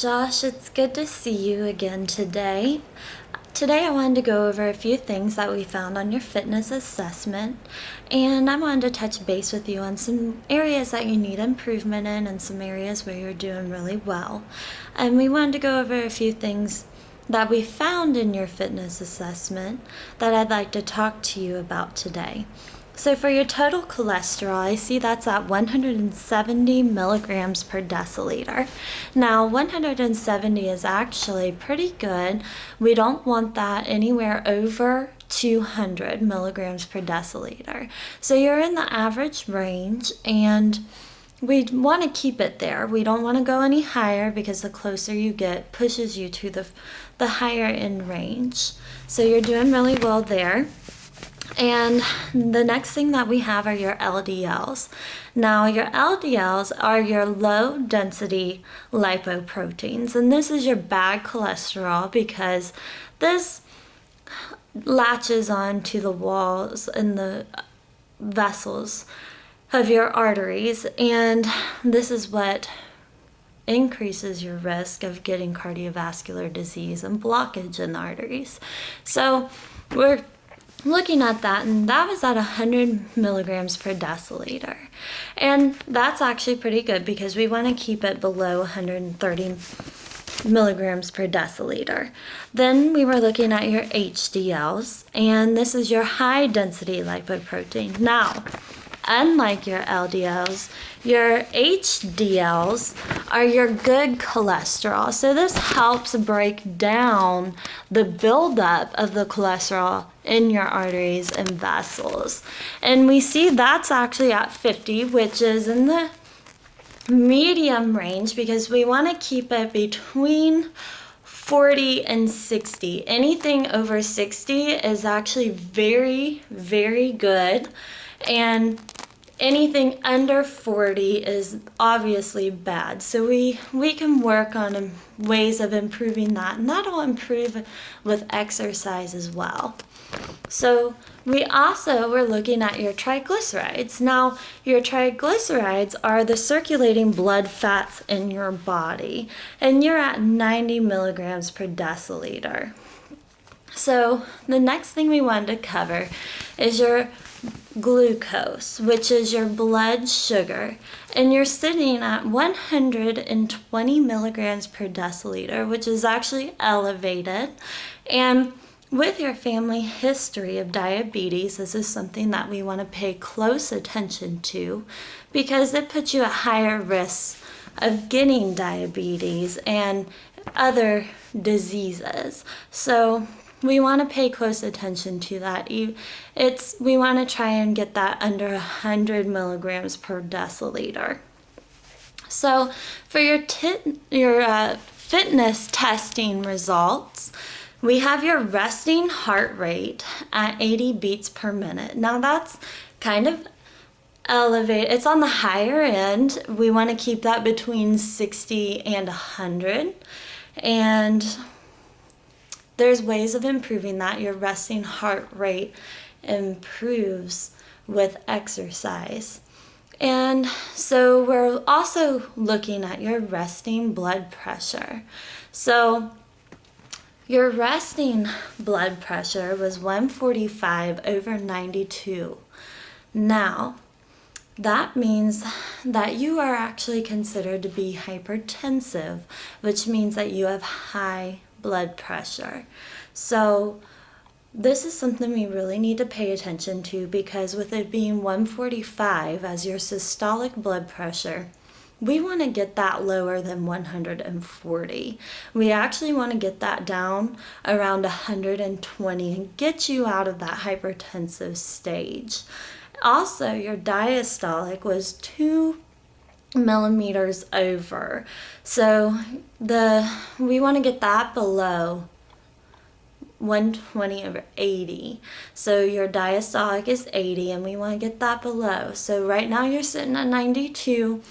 Josh, it's good to see you again today. Today I wanted to go over a few things that we found on your fitness assessment, and I wanted to touch base with you on some areas that you need improvement in and some areas where you're doing really well. And we wanted to go over a few things that we found in your fitness assessment that I'd like to talk to you about today. So for your total cholesterol, I see that's at 170 milligrams per deciliter. Now, 170 is actually pretty good. We don't want that anywhere over 200 milligrams per deciliter. So you're in the average range, and we want to keep it there. We don't want to go any higher because the closer you get pushes you to the higher end range. So you're doing really well there. And the next thing that we have are your LDLs. Now, your LDLs are your low density lipoproteins, and this is your bad cholesterol because this latches onto the walls and the vessels of your arteries, and this is what increases your risk of getting cardiovascular disease and blockage in the arteries. So we're looking at that, and that was at 100 milligrams per deciliter. And that's actually pretty good because we want to keep it below 130 milligrams per deciliter. Then we were looking at your HDLs, and this is your high density lipoprotein. Now, unlike your LDLs, your HDLs are your good cholesterol. So this helps break down the buildup of the cholesterol in your arteries and vessels. And we see that's actually at 50, which is in the medium range because we want to keep it between 40 and 60. Anything over 60 is actually very, very good. And anything under 40 is obviously bad. So we can work on ways of improving that, and that'll improve with exercise as well. So we also were looking at your triglycerides. Now, your triglycerides are the circulating blood fats in your body, and you're at 90 milligrams per deciliter. So the next thing we wanted to cover is your glucose, which is your blood sugar, and you're sitting at 120 milligrams per deciliter, which is actually elevated. And with your family history of diabetes, this is something that we want to pay close attention to because it puts you at higher risk of getting diabetes and other diseases. So we want to pay close attention to that. We want to try and get that under 100 milligrams per deciliter. So for your fitness testing results, we have your resting heart rate at 80 beats per minute. Now that's kind of elevated. It's on the higher end. We want to keep that between 60 and 100. And there's ways of improving that. Your resting heart rate improves with exercise. And so we're also looking at your resting blood pressure. So your resting blood pressure was 145 over 92. Now, that means that you are actually considered to be hypertensive, which means that you have high blood pressure. So this is something we really need to pay attention to because with it being 145 as your systolic blood pressure, we want to get that lower than 140. We actually want to get that down around 120 and get you out of that hypertensive stage. Also, your diastolic was 2 millimeters over. So we want to get that below 120 over 80. So your diastolic is 80 and we want to get that below. So right now you're sitting at 92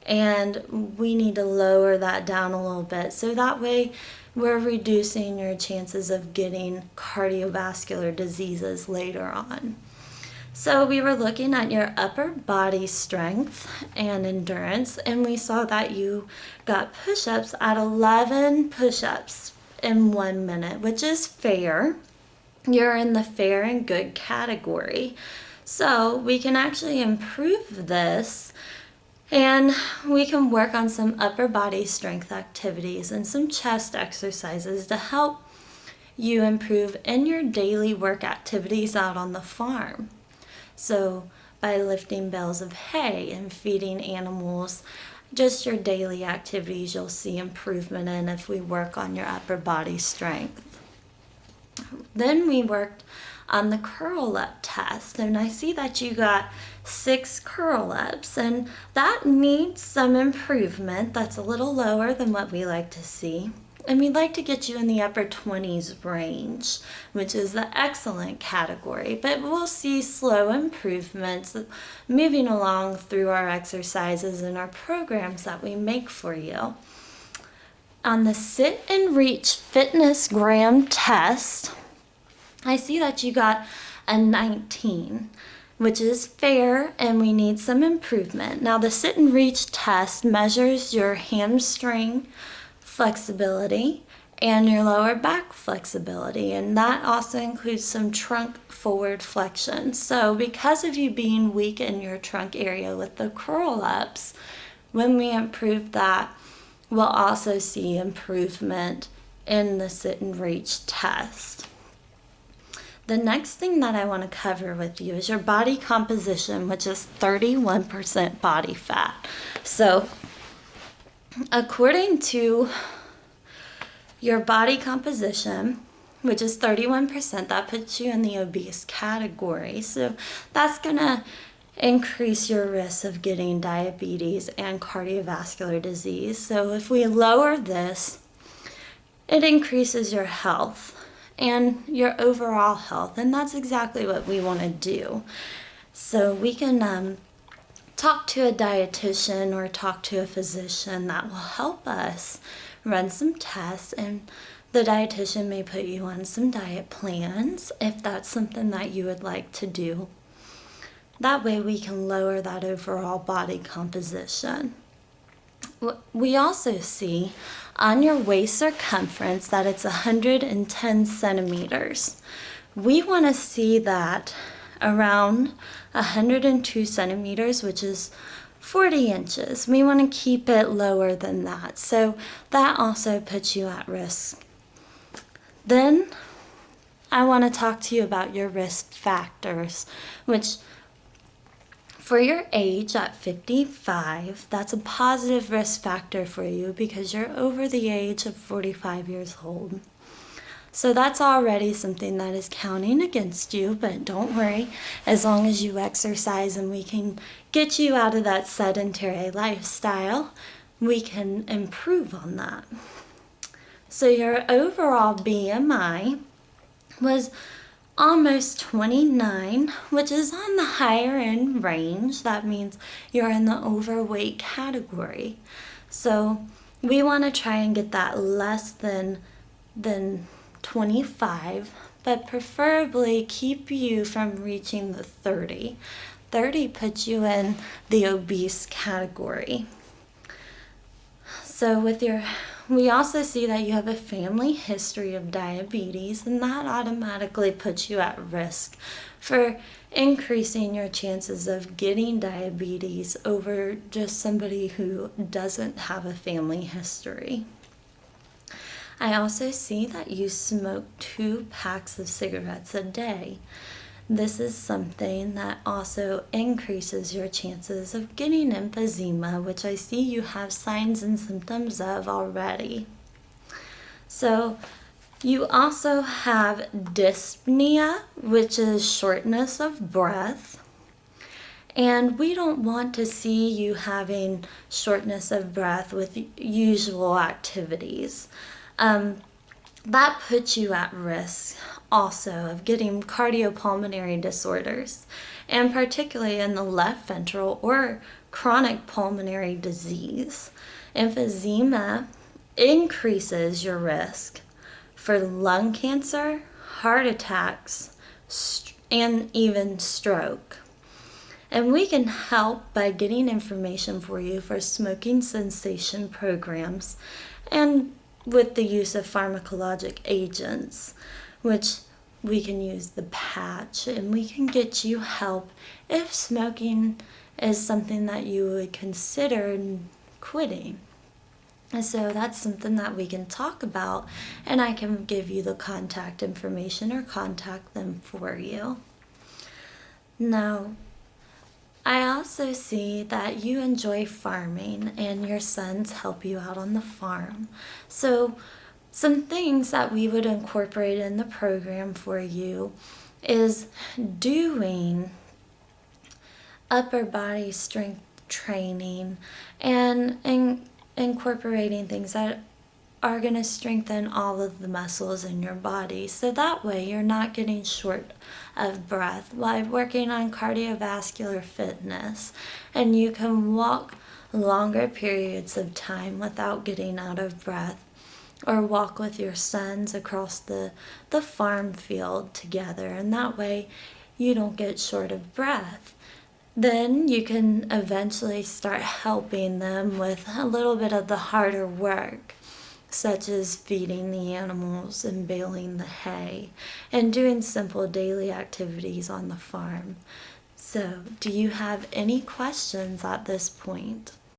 and we need to lower that down a little bit. So that way we're reducing your chances of getting cardiovascular diseases later on. So we were looking at your upper body strength and endurance, and we saw that you got push-ups at 11 push-ups in 1 minute, which is fair. You're in the fair and good category. So we can actually improve this, and we can work on some upper body strength activities and some chest exercises to help you improve in your daily work activities out on the farm. So by lifting bales of hay and feeding animals, just your daily activities, you'll see improvement in if we work on your upper body strength. Then we worked on the curl up test, and I see that you got 6 curl ups, and that needs some improvement. That's a little lower than what we like to see. And we'd like to get you in the upper 20s range, which is the excellent category. But we'll see slow improvements moving along through our exercises and our programs that we make for you. On the Sit and Reach Fitness Gram test, I see that you got a 19, which is fair, and we need some improvement. Now, the Sit and Reach test measures your hamstring flexibility and your lower back flexibility, and that also includes some trunk forward flexion. So because of you being weak in your trunk area with the curl ups, when we improve that, we'll also see improvement in the Sit and Reach test. The next thing that I want to cover with you is your body composition, which is 31% body fat. So according to your body composition, which is 31%, that puts you in the obese category. So that's going to increase your risk of getting diabetes and cardiovascular disease. So if we lower this, it increases your health and your overall health, and that's exactly what we want to do. So we can talk to a dietitian or talk to a physician that will help us run some tests, and the dietitian may put you on some diet plans if that's something that you would like to do. That way we can lower that overall body composition. We also see on your waist circumference that it's 110 centimeters. We want to see that around 102 centimeters, which is 40 inches. We want to keep it lower than that. So that also puts you at risk. Then I want to talk to you about your risk factors, which for your age at 55, that's a positive risk factor for you because you're over the age of 45 years old. So that's already something that is counting against you, but don't worry, as long as you exercise and we can get you out of that sedentary lifestyle, we can improve on that. So your overall BMI was almost 29, which is on the higher end range. That means you're in the overweight category. So we want to try and get that less than 25, but preferably keep you from reaching the 30. 30 puts you in the obese category. So we also see that you have a family history of diabetes, and that automatically puts you at risk for increasing your chances of getting diabetes over just somebody who doesn't have a family history. I also see that you smoke 2 packs of cigarettes a day. This is something that also increases your chances of getting emphysema, which I see you have signs and symptoms of already. So you also have dyspnea, which is shortness of breath. And we don't want to see you having shortness of breath with usual activities. That puts you at risk also of getting cardiopulmonary disorders, and particularly in the left ventral or chronic pulmonary disease. Emphysema increases your risk for lung cancer, heart attacks, and even stroke. And we can help by getting information for you for smoking cessation programs and with the use of pharmacologic agents, which we can use the patch, and we can get you help if smoking is something that you would consider quitting. And so that's something that we can talk about, and I can give you the contact information or contact them for you. Now, I also see that you enjoy farming and your sons help you out on the farm. So some things that we would incorporate in the program for you is doing upper body strength training and incorporating things that are going to strengthen all of the muscles in your body. So that way you're not getting short of breath while working on cardiovascular fitness, and you can walk longer periods of time without getting out of breath, or walk with your sons across the farm field together, and that way you don't get short of breath. Then you can eventually start helping them with a little bit of the harder work, such as feeding the animals and baling the hay and doing simple daily activities on the farm. So, do you have any questions at this point?